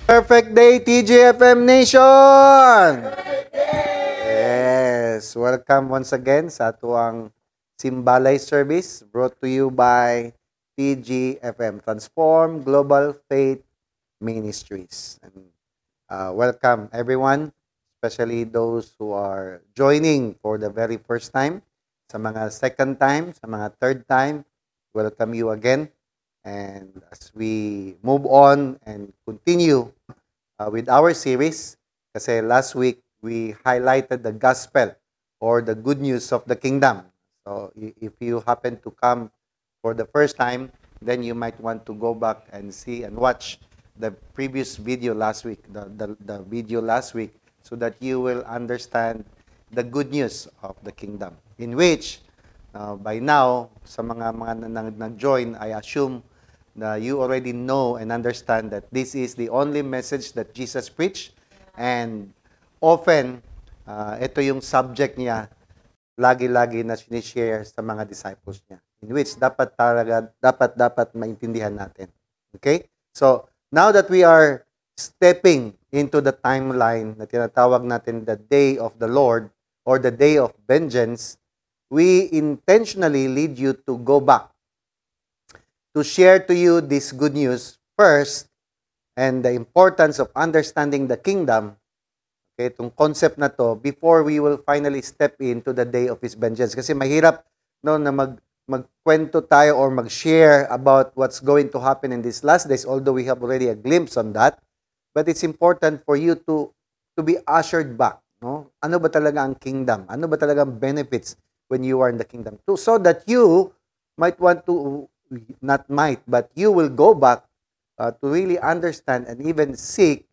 Perfect day, TGFM Nation! Yes, welcome once again sa atuang Simbalay service brought to you by TGFM, Transform Global Faith Ministries. And welcome everyone, especially those who are joining for the very first time. Sa mga second time, sa mga third time, welcome you again. And as we move on and continue with our series, kasi last week we highlighted the gospel or the good news of the kingdom. So if you happen to come for the first time, then you might want to go back and see and watch the previous video last week, the video last week, so that you will understand the good news of the kingdom. In which, by now, sa mga nag-join, I assume na you already know and understand that this is the only message that Jesus preached. And often, ito yung subject niya, lagi-lagi na sinishare sa mga disciples niya. In which dapat maintindihan natin. Okay? So, now that we are stepping into the timeline na tinatawag natin the day of the Lord or the day of vengeance, we intentionally lead you to go back to share to you this good news first and the importance of understanding the kingdom, okay, itong concept na to, before we will finally step into the day of His vengeance. Kasi mahirap no, na magkwento tayo or mag-share about what's going to happen in these last days, although we have already a glimpse on that. But it's important for you to be ushered back. No? Ano ba talaga ang kingdom? Ano ba talaga ang benefits when you are in the kingdom? So that you might want to, not might, but you will go back to really understand and even seek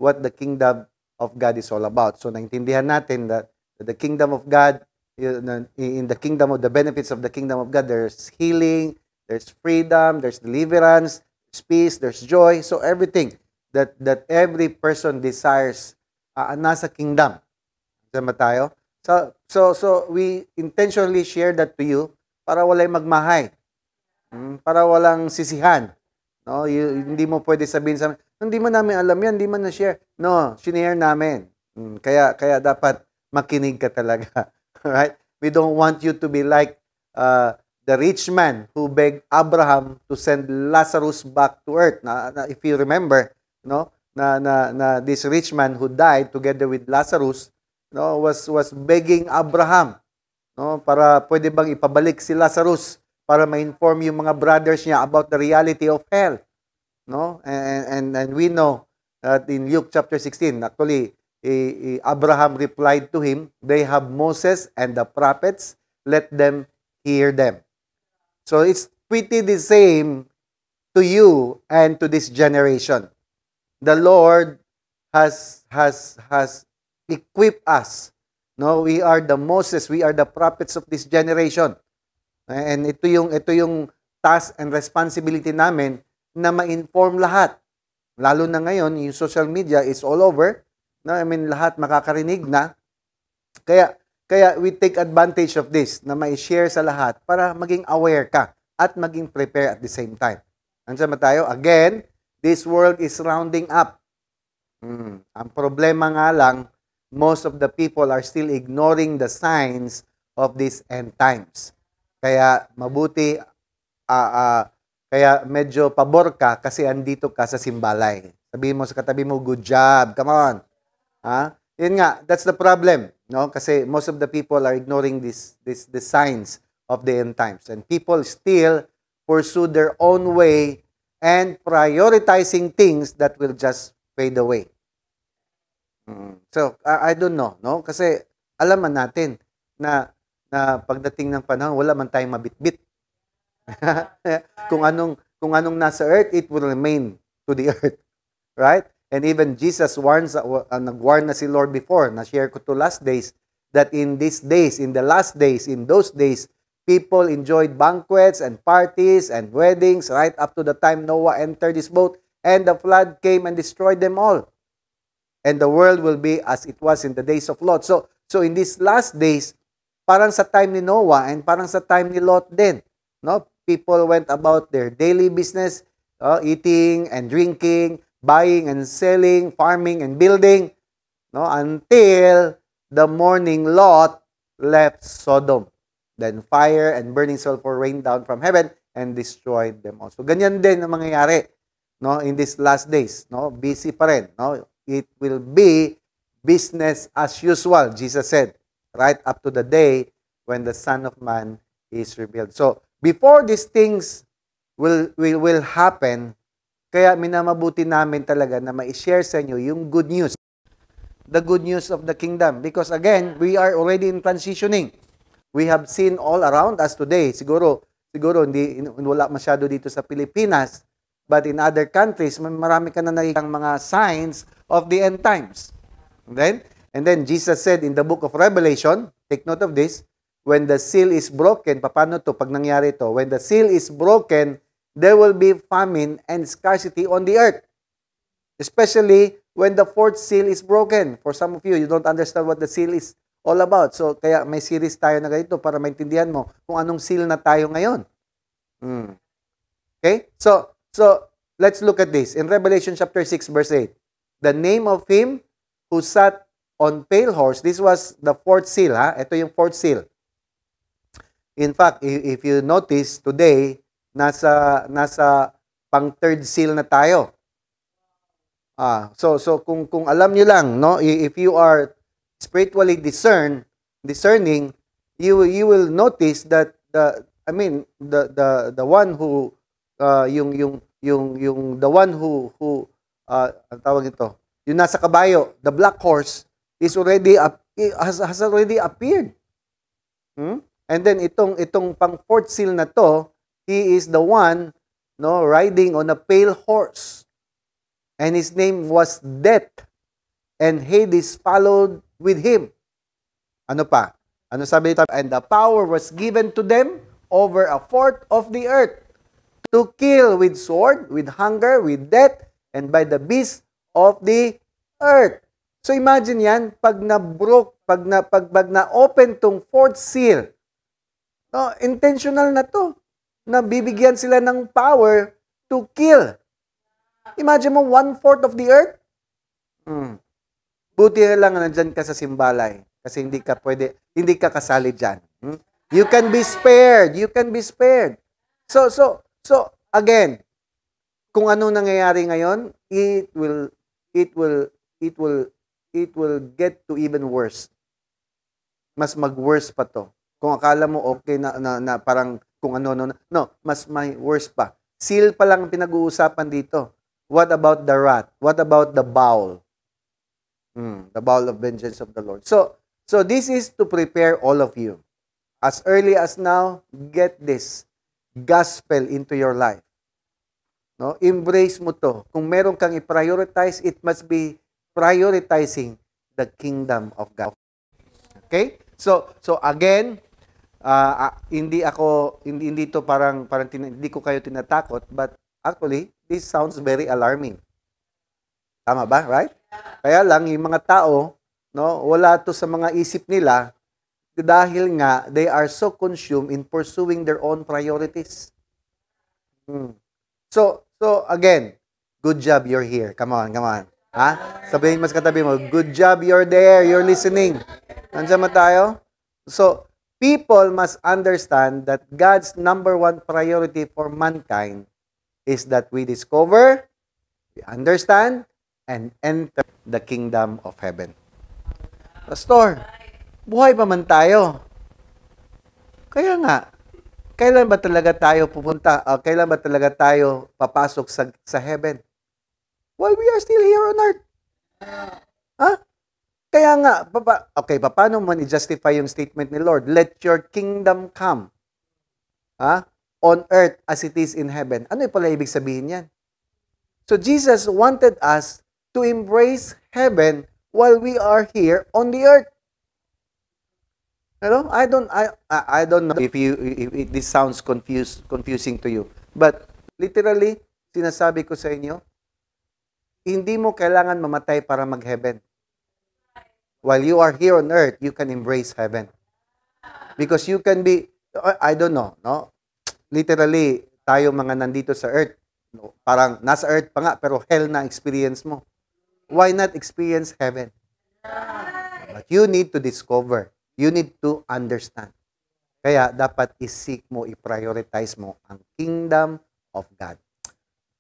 what the kingdom of God is all about. So, naintindihan natin that the kingdom of God, in the kingdom of the benefits of the kingdom of God, there's healing, there's freedom, there's deliverance, there's peace, there's joy. So, everything that every person desires nasa kingdom. Sama tayo? So, we intentionally share that to you para walay magmahay. Para walang sisihan. No, hindi mo pwede sabihin sa amin, hindi mo namin alam yan, hindi mo na-share. No, sinare namin. Kaya dapat makinig ka talaga. Right? We don't want you to be like the rich man who begged Abraham to send Lazarus back to earth. If you remember, no, na this rich man who died together with Lazarus, no, was begging Abraham, no, para pwede bang ipabalik si Lazarus para ma-inform yung mga brothers niya about the reality of hell. No? And we know that in Luke chapter 16, actually, Abraham replied to him, they have Moses and the prophets, let them hear them. So it's pretty the same to you and to this generation. The Lord has equipped us. No, we are the Moses, we are the prophets of this generation. And ito yung task and responsibility namin na ma-inform lahat. Lalo na ngayon, yung social media is all over. No? I mean, lahat makakarinig na. Kaya we take advantage of this na ma-share sa lahat para maging aware ka at maging prepare at the same time. Ansama tayo? Again, this world is rounding up. Ang problema nga lang, most of the people are still ignoring the signs of these end times. Kaya mabuti, kaya medyo pabor ka kasi andito ka sa simbalay. Sabihin mo sa katabi mo, good job, come on. Yun nga, that's the problem. No? Kasi most of the people are ignoring the signs of the end times. And people still pursue their own way and prioritizing things that will just fade away. So, I don't know. No? Kasi alam man natin na pagdating ng panahon, wala man tayong mabitbit. kung anong nasa earth, it will remain to the earth. Right? And even Jesus nag-warn na si Lord before, na-share ko to last days, that in these days, in the last days, in those days, people enjoyed banquets and parties and weddings right up to the time Noah entered his boat, and the flood came and destroyed them all. And the world will be as it was in the days of Lot. So in these last days, parang sa time ni Noah and parang sa time ni Lot din. No? People went about their daily business, eating and drinking, buying and selling, farming and building, no, until the morning Lot left Sodom. Then fire and burning sulfur rained down from heaven and destroyed them all. So ganyan din ang mangyayari, no, in these last days, no? Busy pa rin, no? It will be business as usual, Jesus said, right up to the day when the Son of Man is revealed. So before these things will happen, kaya minamabuti namin talaga na ma-share sa inyo yung good news, the good news of the kingdom. Because again, we are already in transitioning. We have seen all around us today. Siguro hindi wala masyado dito sa Pilipinas, but in other countries, marami ka na nakikitang mga signs of the end times. And then Jesus said in the book of Revelation, take note of this, when the seal is broken, paano to pag nangyari to? When the seal is broken, there will be famine and scarcity on the earth. Especially when the fourth seal is broken. For some of you, you don't understand what the seal is all about. So, kaya may series tayo na ganito para maintindihan mo kung anong seal na tayo ngayon. Okay? So, let's look at this. In Revelation chapter 6, verse 8, the name of him who sat on pale horse, this was the fourth seal, ha? Ito yung fourth seal. In fact, if you notice, today, nasa pang third seal na tayo. So kung alam niyo lang, no, if you are spiritually discerning, you will notice that the one who the one who ang tawag ito, yung nasa kabayo, the black horse is already has already appeared. And then itong pang fourth seal na to, he is the one, no, riding on a pale horse. And his name was Death. And Hades followed with him. Ano pa? Ano sabi dito? And the power was given to them over a fourth of the earth to kill with sword, with hunger, with death, and by the beasts of the earth. So imagine yan, pag na-open tong fourth seal, no, intentional na to, na bibigyan sila ng power to kill. Imagine mo, 1/4 of the earth? Buti na lang nandyan ka sa Simbalay. Kasi hindi ka kasali dyan. You can be spared. You can be spared. So again, kung ano nangyayari ngayon, it will get to even worse. Mas mag-worse pa to. Kung akala mo okay na parang kung ano, no, mas may worse pa. Seal pa lang pinag-uusapan dito. What about the wrath? What about the bowl? The bowl of vengeance of the Lord. So this is to prepare all of you. As early as now, get this gospel into your life. No? Embrace mo to. Kung meron kang i-prioritize, it must be prioritizing the kingdom of God. Okay? So again, hindi to parang hindi ko kayo tinatakot, but actually this sounds very alarming. Tama ba, right? Kaya lang yung mga tao, no, wala to sa mga isip nila dahil nga they are so consumed in pursuing their own priorities. So again, good job you're here. Come on. Ha? Sabihin mas katabi mo, good job you're there, you're listening. Nandiyan ba tayo? So people must understand that God's number one priority for mankind is that we discover, we understand, and enter the kingdom of heaven. Pastor, buhay pa man tayo. Kaya nga, kailan ba talaga tayo pupunta? Kailan ba talaga tayo papasok sa heaven? While we are still here on earth. Ha? Kaya nga, paano man i-justify yung statement ni Lord? Let your kingdom come. On earth as it is in heaven. Ano pala ibig sabihin yan? So Jesus wanted us to embrace heaven while we are here on the earth. Hello? I don't know if this sounds confusing to you. But literally, sinasabi ko sa inyo, hindi mo kailangan mamatay para mag-heaven. While you are here on earth, you can embrace heaven. Because you can be, I don't know, no? Literally, tayo mga nandito sa earth, No, parang nasa earth pa nga, pero hell na experience mo. Why not experience heaven? But you need to discover. You need to understand. Kaya dapat i-seek mo, i-prioritize mo ang kingdom of God.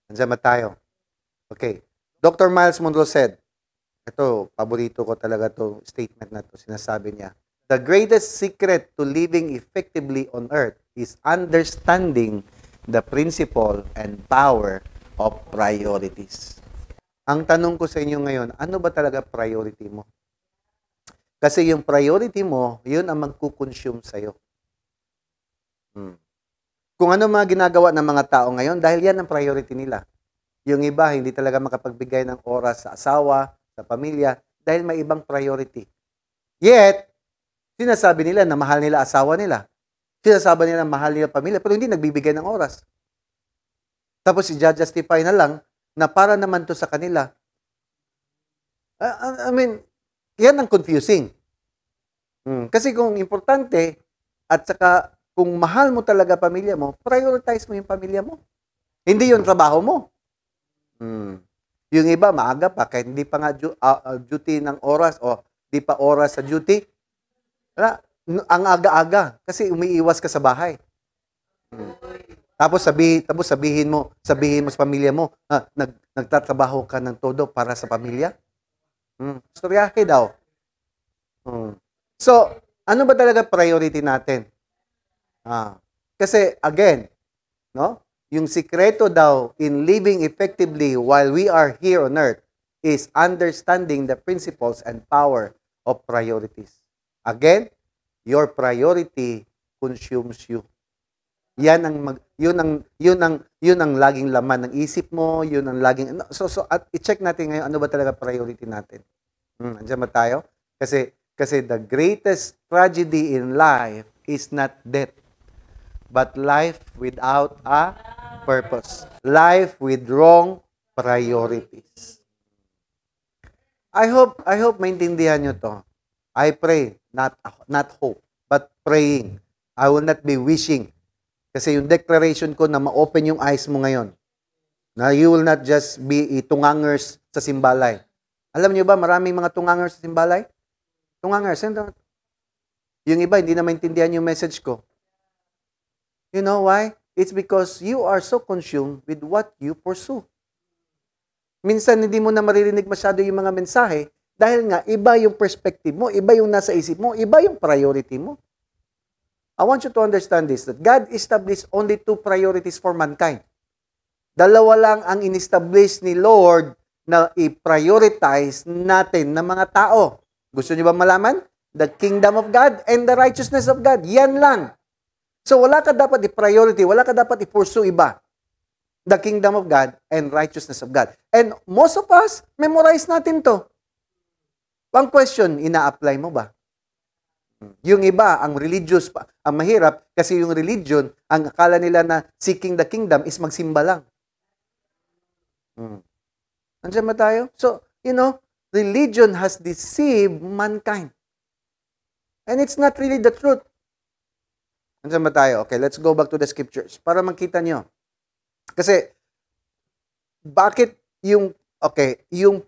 Nandiyan ba tayo? Okay. Dr. Miles Monroe said, ito, paborito ko talaga to statement na to. Sinasabi niya, the greatest secret to living effectively on earth is understanding the principle and power of priorities. Ang tanong ko sa inyo ngayon, ano ba talaga priority mo? Kasi yung priority mo, yun ang magkukonsume sa'yo. Kung ano mga ginagawa ng mga tao ngayon, dahil yan ang priority nila. Yung iba, hindi talaga makapagbigay ng oras sa asawa, sa pamilya, dahil may ibang priority. Yet, sinasabi nila na mahal nila asawa nila. Sinasabi nila na mahal nila pamilya, pero hindi nagbibigay ng oras. Tapos i-justify na lang na para naman to sa kanila. I mean, yan ang confusing. Kasi kung importante, at saka kung mahal mo talaga pamilya mo, prioritize mo yung pamilya mo. Hindi yung trabaho mo. Yung iba, maaga pa, kahit hindi pa nga duty ng oras o di pa oras sa duty. Ang aga-aga, kasi umiiwas ka sa bahay. Tapos sabihin mo sa pamilya mo, nagtatrabaho ka ng todo para sa pamilya. Storyahe daw. So, ano ba talaga priority natin? Kasi again, no? Yung sikreto daw in living effectively while we are here on earth is understanding the principles and power of priorities. Again, your priority consumes you. Yun ang laging laman ng isip mo, yun ang laging so at i-check natin ngayon ano ba talaga priority natin. Andiyan ba tayo? Kasi the greatest tragedy in life is not death, but life without a purpose. Life with wrong priorities. I hope maintindihan nyo to. I pray, not hope, but praying. I will not be wishing. Kasi yung declaration ko na ma-open yung eyes mo ngayon. Na you will not just be tungangers sa simbalay. Alam niyo ba, maraming mga tungangers sa simbalay? Tungangers. Yung iba, hindi na maintindihan yung message ko. You know why? It's because you are so consumed with what you pursue. Minsan, hindi mo na maririnig masyado yung mga mensahe dahil nga, iba yung perspective mo, iba yung nasa isip mo, iba yung priority mo. I want you to understand this, that God established only two priorities for mankind. Dalawa lang ang in-establish ni Lord na i-prioritize natin ng mga tao. Gusto niyo ba malaman? The kingdom of God and the righteousness of God. Yan lang. So wala ka dapat i-priority, wala ka dapat i-pursue iba. The kingdom of God and righteousness of God. And most of us, memorize natin to. Ang question, ina-apply mo ba? Yung iba, ang religious pa, ang mahirap, kasi yung religion, ang akala nila na seeking the kingdom is magsimba lang. Nandiyan ba tayo? So, religion has deceived mankind. And it's not really the truth. Nandiyan ba tayo? Okay, let's go back to the scriptures para makita nyo. Kasi, bakit yung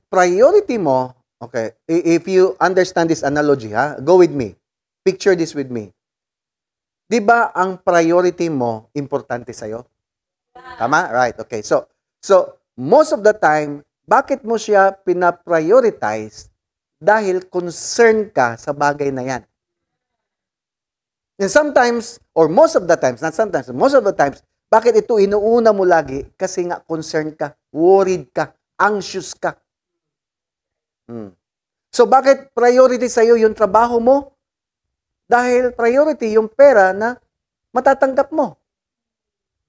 priority mo, okay, if you understand this analogy, go with me. Picture this with me. Di ba ang priority mo importante sa'yo? Tama? Right, okay. So most of the time, bakit mo siya pina-prioritize? Dahil concern ka sa bagay na yan. And sometimes, or most of the times, not sometimes, most of the times, bakit ito inuuna mo lagi? Kasi nga concerned ka, worried ka, anxious ka. So bakit priority sa'yo yung trabaho mo? Dahil priority yung pera na matatanggap mo.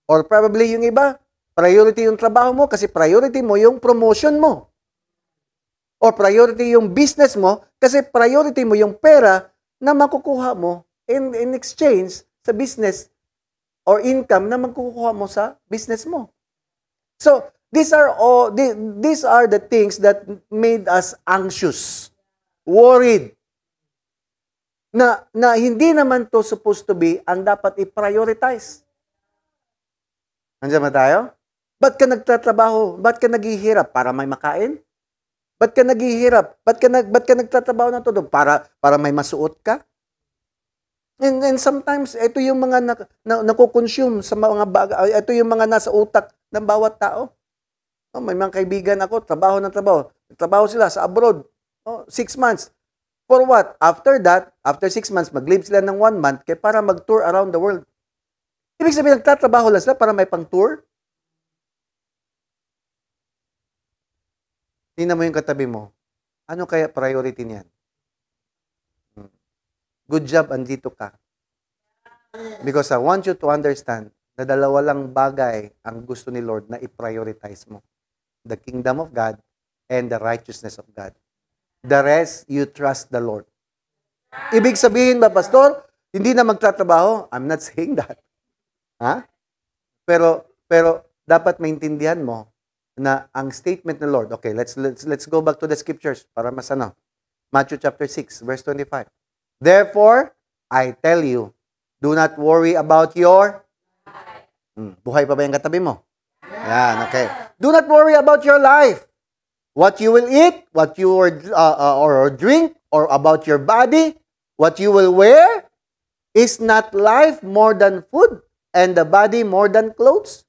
Or probably yung iba, priority yung trabaho mo kasi priority mo yung promotion mo. Or priority yung business mo kasi priority mo yung pera na makukuha mo in exchange sa business or income na makukuha mo sa business mo. So, these are the things that made us anxious, worried, na hindi naman to supposed to be ang dapat i-prioritize. Nandiyan ba tayo? Ba't ka nagtatrabaho? Ba't ka naghihirap? Para may makain? Ba't ka naghihirap? Ba't ka nagtatrabaho na todo? Para may masuot ka? And sometimes, ito yung mga nakukonsume sa mga bagay. Ito yung mga nasa utak ng bawat tao. Oh, may mga kaibigan ako, trabaho ng trabaho. Trabaho sila sa abroad. 6 months. For what? After that, after 6 months, mag-leave sila ng 1 month para mag-tour around the world. Ibig sabihin, nagtatrabaho lang sila para may pang-tour? Tingnan mo yung katabi mo. Ano kaya priority niyan? Good job, andito ka. Because I want you to understand na dalawa lang bagay ang gusto ni Lord na i-prioritize mo. The kingdom of God and the righteousness of God. The rest, you trust the Lord. Ibig sabihin ba, Pastor, hindi na magtatrabaho? I'm not saying that. Ha? Pero dapat maintindihan mo na ang statement ng Lord. Okay, let's go back to the scriptures para mas ano. Matthew chapter 6, verse 25. Therefore, I tell you, do not worry about your buhay pa ba yung katabi mo? Yan, okay. Do not worry about your life. What you will eat, what you or drink, or about your body, what you will wear. Is not life more than food, and the body more than clothes?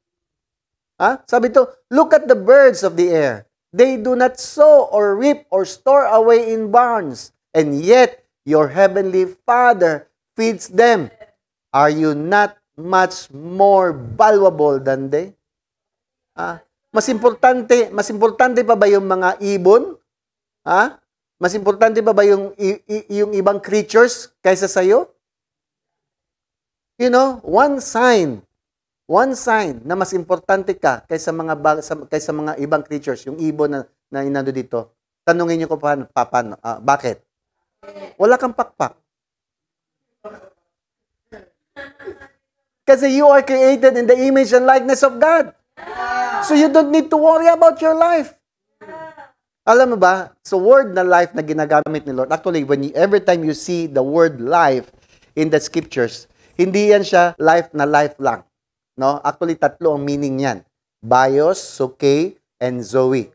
Sabi to, look at the birds of the air. They do not sow or reap or store away in barns, and yet your heavenly Father feeds them. Are you not much more valuable than they? Mas importante pa ba yung mga ibon? Mas importante pa ba yung ibang creatures kaysa sa'yo? You know, one sign na mas importante ka kaysa mga ibang creatures, yung ibon na inando dito. Tanungin niyo ko paano, bakit? Wala kang pakpak. Kasi you are created in the image and likeness of God. So you don't need to worry about your life. Alam mo ba, so word na life na ginagamit ni Lord, actually, every time you see the word life in the scriptures, hindi yan siya life na life lang. No? Actually, tatlo ang meaning niyan. Bios, Suke, and Zoe.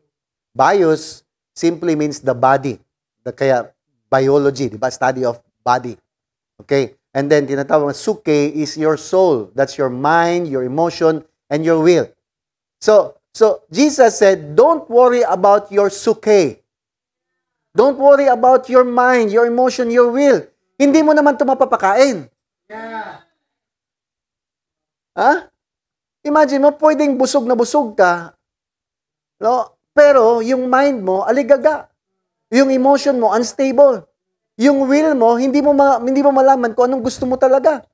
Bios simply means the body. Kaya biology, di ba? Study of body. Okay? And then, tinatawag Suke is your soul. That's your mind, your emotion, and your will. So Jesus said, don't worry about your Suke. Don't worry about your mind, your emotion, your will. Hindi mo naman ito mapapakain. Imagine mo, pwedeng busog na busog ka, no? Pero yung mind mo, aligaga. Yung emotion mo, unstable. Yung will mo, hindi mo malaman kung anong gusto mo talaga.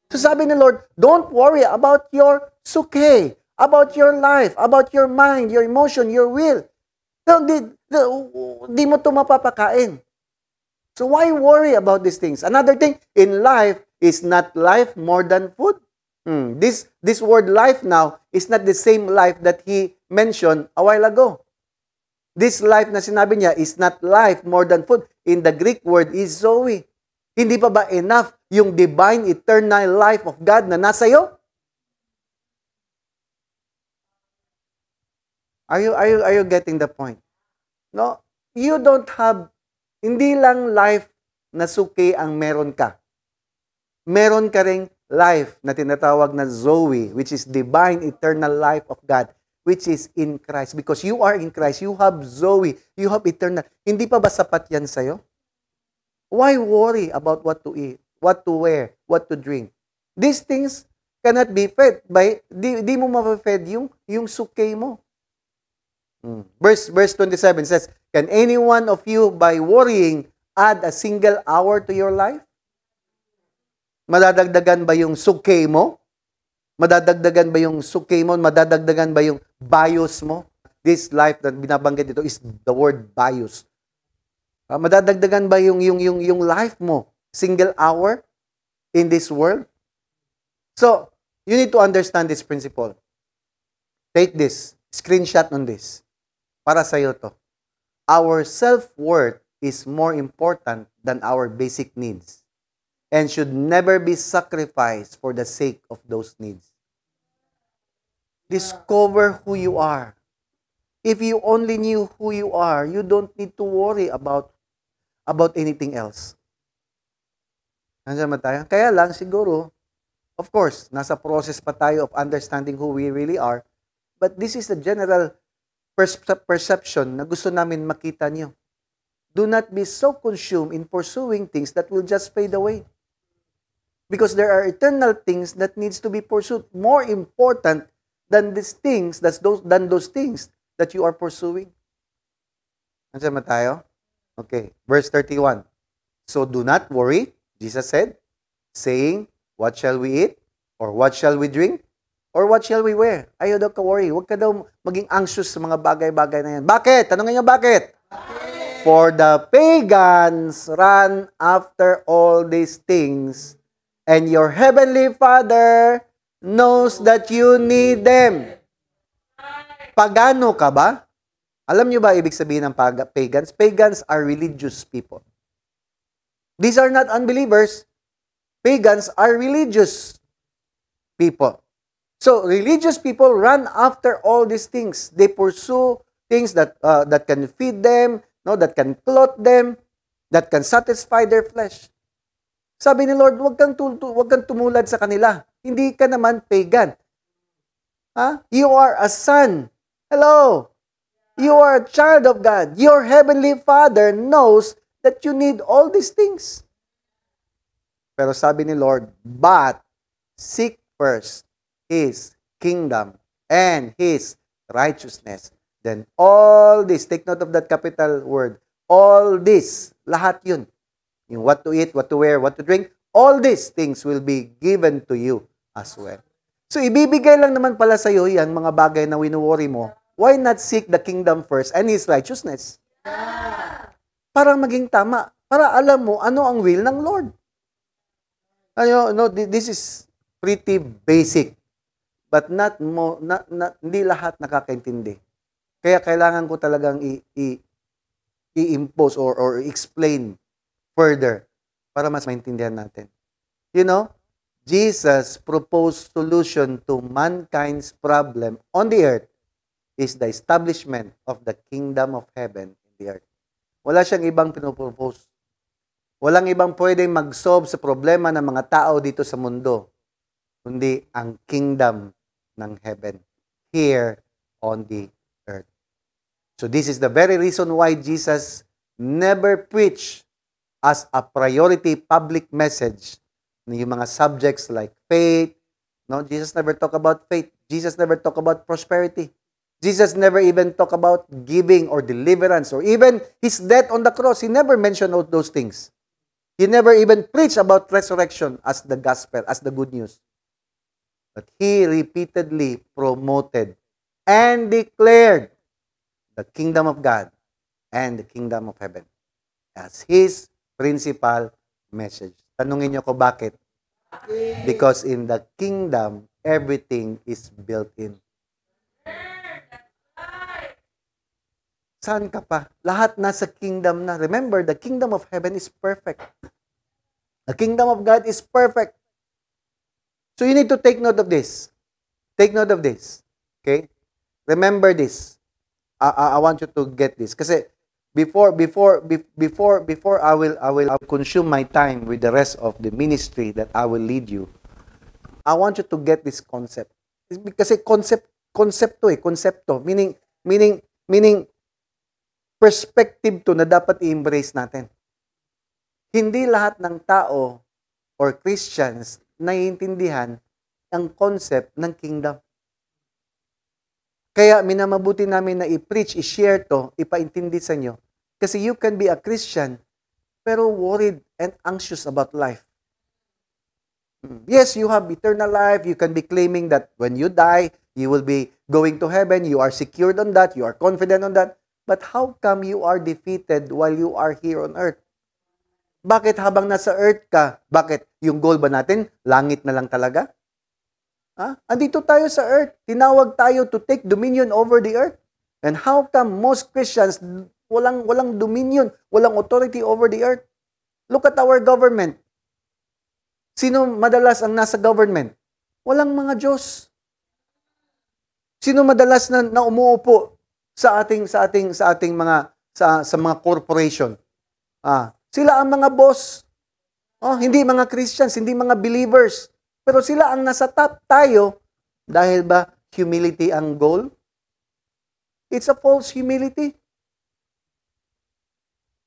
So sabi ni Lord, don't worry about your Suke, about your life, about your mind, your emotion, your will. Di mo ito mapapakain. So why worry about these things? Another thing, in life, is not life more than food? This word life now is not the same life that he mentioned a while ago. This life na sinabi niya is not life more than food. In the Greek word is Zoe. Hindi pa ba enough yung divine eternal life of God na nasa iyo? Are you getting the point? No, you don't have, hindi lang life na Suke ang meron ka. Meron ka ring life na tinatawag na Zoe, which is divine eternal life of God, which is in Christ. Because you are in Christ, you have Zoe, you have eternal. Hindi pa ba sapat yan sa'yo? Why worry about what to eat, what to wear, what to drink? These things cannot be fed by, di mo mapafed yung Suke mo. Verse 27 says, can any one of you by worrying add a single hour to your life? Madadagdagan ba yung Suke mo? Madadagdagan ba yung Suke mo? Madadagdagan ba yung bios mo? This life that binabanggit dito is the word bios. Madadagdagan ba yung life mo? Single hour in this world? So, you need to understand this principle. Take this. Screenshot on this. Para sa'yo to. Our self-worth is more important than our basic needs and should never be sacrificed for the sake of those needs. Discover who you are. If you only knew who you are, you don't need to worry about anything else. Nandiyan ba tayo? Kaya lang, siguro, of course, nasa process pa tayo of understanding who we really are. But this is the general perception na gusto namin makita niyo. Do not be so consumed in pursuing things that will just fade away. Because there are eternal things that needs to be pursued. More important than these things, than those things that you are pursuing. Nandiyan ba tayo? Okay. Verse 31. So do not worry, Jesus said, saying, what shall we eat? Or what shall we drink? Or what shall we wear? Ayaw daw ka-worry. Huwag ka daw maging anxious sa mga bagay-bagay na yan. Bakit? Tanongin niyo bakit? For the pagans run after all these things, and your heavenly Father knows that you need them. Pagano ka ba? Alam niyo ba ibig sabihin ng pagans? Pagans are religious people. These are not unbelievers. Pagans are religious people. So, religious people run after all these things. They pursue things that can feed them, no, that can clothe them, that can satisfy their flesh. Sabi ni Lord, wag kang tumulad sa kanila. Hindi ka naman pagan. You are a son. Hello. You are a child of God. Your heavenly Father knows that you need all these things. Pero sabi ni Lord, but seek first His kingdom and His righteousness. Then all this, take note of that capital word, all this, lahat yun. Yung what to eat, what to wear, what to drink, all these things will be given to you as well. So ibibigay lang naman pala sa iyo yan, mga bagay na winuworry mo. Why not seek the kingdom first and His righteousness? Para maging tama. Para alam mo ano ang will ng Lord. This is pretty basic. But hindi lahat nakakaintindi. Kaya kailangan ko talagang i-impose or explain further para mas maintindihan natin. You know, Jesus' proposed solution to mankind's problem on the earth is the establishment of the kingdom of heaven in the earth. Wala siyang ibang pinopropose. Walang ibang pwedeng mag-solve sa problema ng mga tao dito sa mundo, kundi ang kingdom ng heaven here on the earth. So this is the very reason why Jesus never preached as a priority public message yung mga subjects like faith. No, Jesus never talk about faith. Jesus never talk about prosperity. Jesus never even talk about giving or deliverance or even His death on the cross. He never mentioned all those things. He never even preached about resurrection as the gospel, as the good news. But He repeatedly promoted and declared the kingdom of God and the kingdom of heaven as His principal message. Tanungin niyo ko bakit? Because in the kingdom, everything is built in. Saan ka pa? Lahat nasa kingdom na. Remember, the kingdom of heaven is perfect. The kingdom of God is perfect. So you need to take note of this. Take note of this. Okay? Remember this. I want you to get this. Kasi before I will consume my time with the rest of the ministry that I will lead you, I want you to get this concept. Kasi concepto. Meaning perspective to na dapat i-embrace natin. Hindi lahat ng tao or Christians naiintindihan ang concept ng kingdom. Kaya minamabuti namin na i-preach, i-share to, ipaintindi sa inyo. Kasi you can be a Christian pero worried and anxious about life. Yes, you have eternal life. You can be claiming that when you die, you will be going to heaven. You are secured on that. You are confident on that. But how come you are defeated while you are here on earth? Bakit habang nasa earth ka, bakit yung goal ba natin, langit na lang talaga? Andito tayo sa earth. Tinawag tayo to take dominion over the earth. And how come most Christians walang dominion, walang authority over the earth? Look at our government. Sino madalas ang nasa government? Walang mga Diyos. Sino madalas na umuupo sa ating mga corporation? Sila ang mga boss. Hindi mga Christians, hindi mga believers. Pero sila ang nasa top, tayo. Dahil ba humility ang goal? It's a false humility.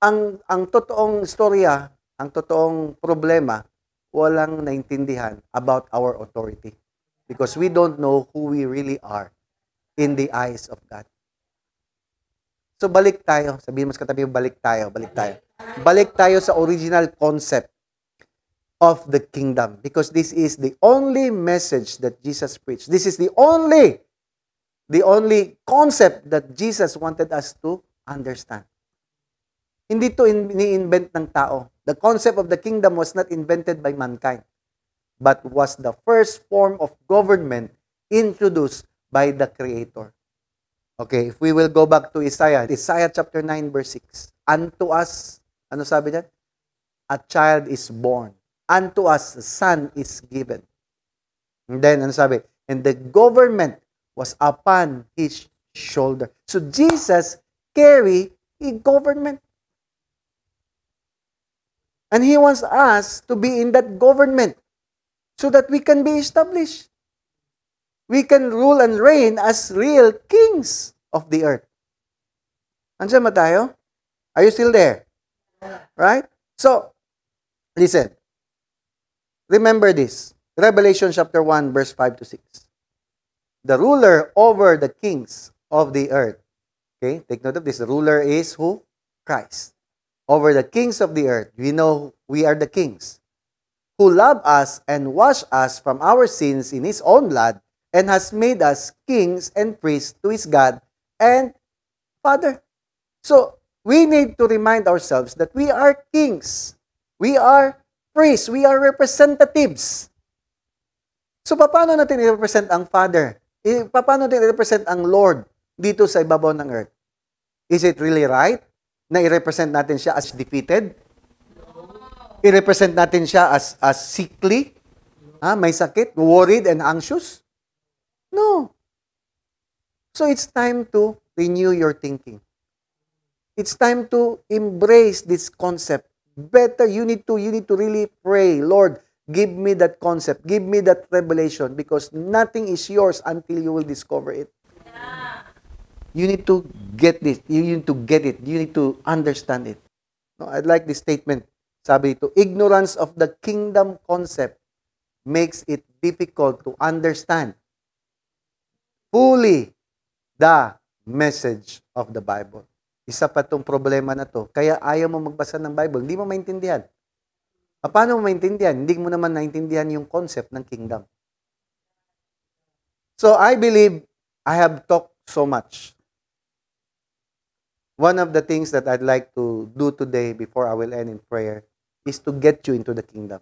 Ang totoong istorya, ang totoong problema, walang naintindihan about our authority. Because we don't know who we really are in the eyes of God. So balik tayo. Sabihin mo sa katabi, balik tayo. Balik tayo sa original concept of the kingdom. Because this is the only message that Jesus preached. This is the only concept that Jesus wanted us to understand. Hindi to ini-invent ng tao. The concept of the kingdom was not invented by mankind, but was the first form of government introduced by the Creator. Okay, if we will go back to Isaiah chapter 9, verse 6. Unto us, ano sabi niyan? A child is born. Unto us a son is given. And then, ano sabi? And the government was upon his shoulder. So Jesus carry a government. And He wants us to be in that government so that we can be established. We can rule and reign as real kings of the earth. Andiyan ba tayo? Are you still there? Right? So, listen. Remember this. Revelation chapter 1, verse 5 to 6. The ruler over the kings of the earth. Okay? Take note of this. The ruler is who? Christ. Over the kings of the earth. We know we are the kings. Who love us and wash us from our sins in His own blood, and has made us kings and priests to His God and Father. So, we need to remind ourselves that we are kings. We are priests. We are representatives. So, paano natin i-represent ang Father? Paano natin i-represent ang Lord dito sa ibabaw ng earth? Is it really right na i-represent natin siya as defeated? I-represent natin siya as sickly? May sakit? Worried and anxious? No. So it's time to renew your thinking. It's time to embrace this concept. Better, you need to really pray, Lord, give me that concept. Give me that revelation, because nothing is yours until you will discover it. You need to get this. You need to get it. You need to understand it. No, I'd like this statement. Sabi ito, ignorance of the kingdom concept makes it difficult to understand fully the message of the Bible. Isa pa itong problema na to. Kaya ayaw mo magbasa ng Bible. Hindi mo maintindihan. Paano mo maintindihan? Hindi mo naman naintindihan yung concept ng kingdom. So I believe I have talked so much. One of the things that I'd like to do today before I will end in prayer is to get you into the kingdom.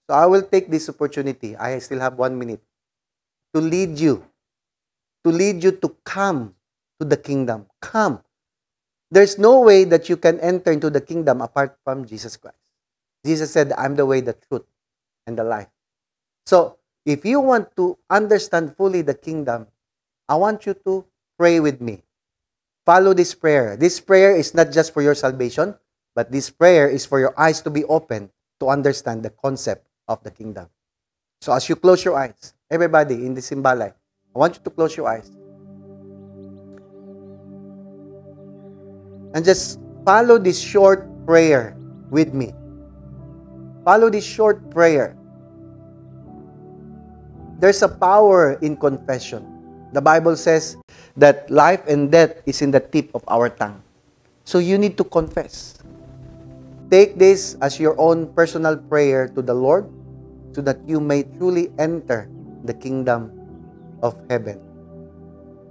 So I will take this opportunity. I still have 1 minute to lead you to come to the kingdom. Come. There's no way that you can enter into the kingdom apart from Jesus Christ. Jesus said, I'm the way, the truth, and the life. So, if you want to understand fully the kingdom, I want you to pray with me. Follow this prayer. This prayer is not just for your salvation, but this prayer is for your eyes to be open to understand the concept of the kingdom. So as you close your eyes, everybody in the Simbalay, I want you to close your eyes. And just follow this short prayer with me. Follow this short prayer. There's a power in confession. The Bible says that life and death is in the tip of our tongue. So you need to confess. Take this as your own personal prayer to the Lord so that you may truly enter the kingdom of heaven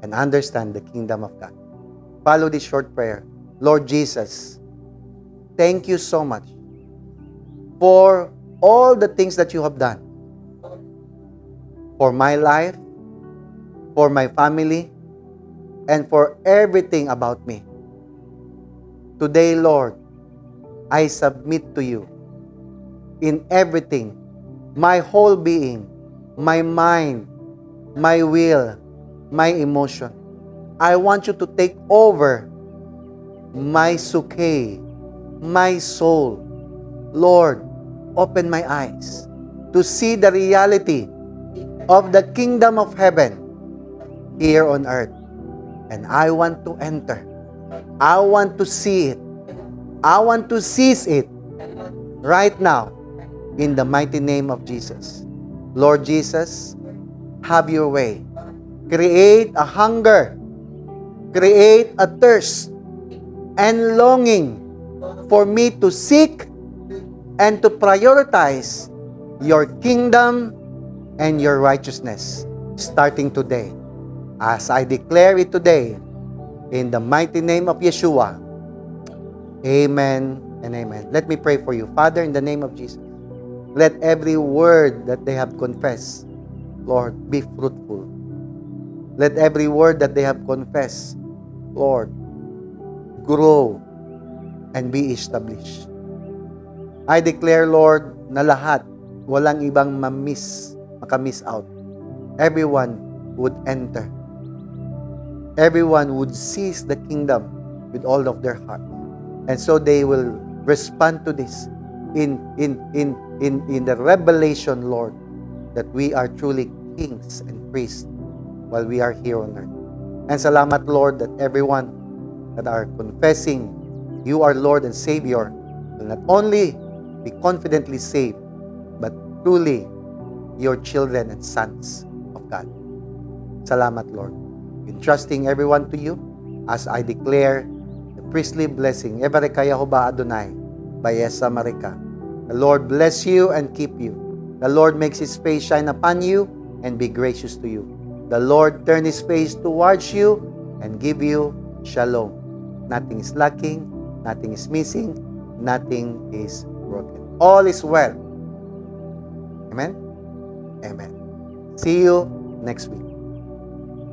and understand the kingdom of God. Follow this short prayer. Lord Jesus, thank you so much for all the things that you have done for my life, for my family, and for everything about me. Today, Lord, I submit to you in everything, my whole being, my mind, my will, my emotion. I want you to take over my suke, my soul. Lord, open my eyes to see the reality of the kingdom of heaven here on earth. And I want to enter. I want to see it. I want to seize it right now in the mighty name of Jesus. Lord Jesus, have your way. Create a hunger, create a thirst and longing for me to seek and to prioritize your kingdom and your righteousness starting today. As I declare it today, in the mighty name of Yeshua, amen and amen. Let me pray for you. Father, in the name of Jesus, let every word that they have confessed, Lord, be fruitful. Let every word that they have confessed, Lord, grow and be established. I declare, Lord, na lahat, walang ibang makamiss out. Everyone would enter. Everyone would seize the kingdom with all of their heart. And so they will respond to this in the revelation, Lord, that we are truly kings and priests while we are here on earth. And salamat, Lord, that everyone that are confessing you are Lord and Savior will not only be confidently saved, but truly your children and sons of God. Salamat, Lord. Entrusting everyone to you as I declare the priestly blessing. Evarekaya hoba Adonai, Bayesa Marika. The Lord bless you and keep you. The Lord makes His face shine upon you and be gracious to you. The Lord turn His face towards you and give you shalom. Nothing is lacking, nothing is missing, nothing is broken. All is well. Amen? Amen. See you next week.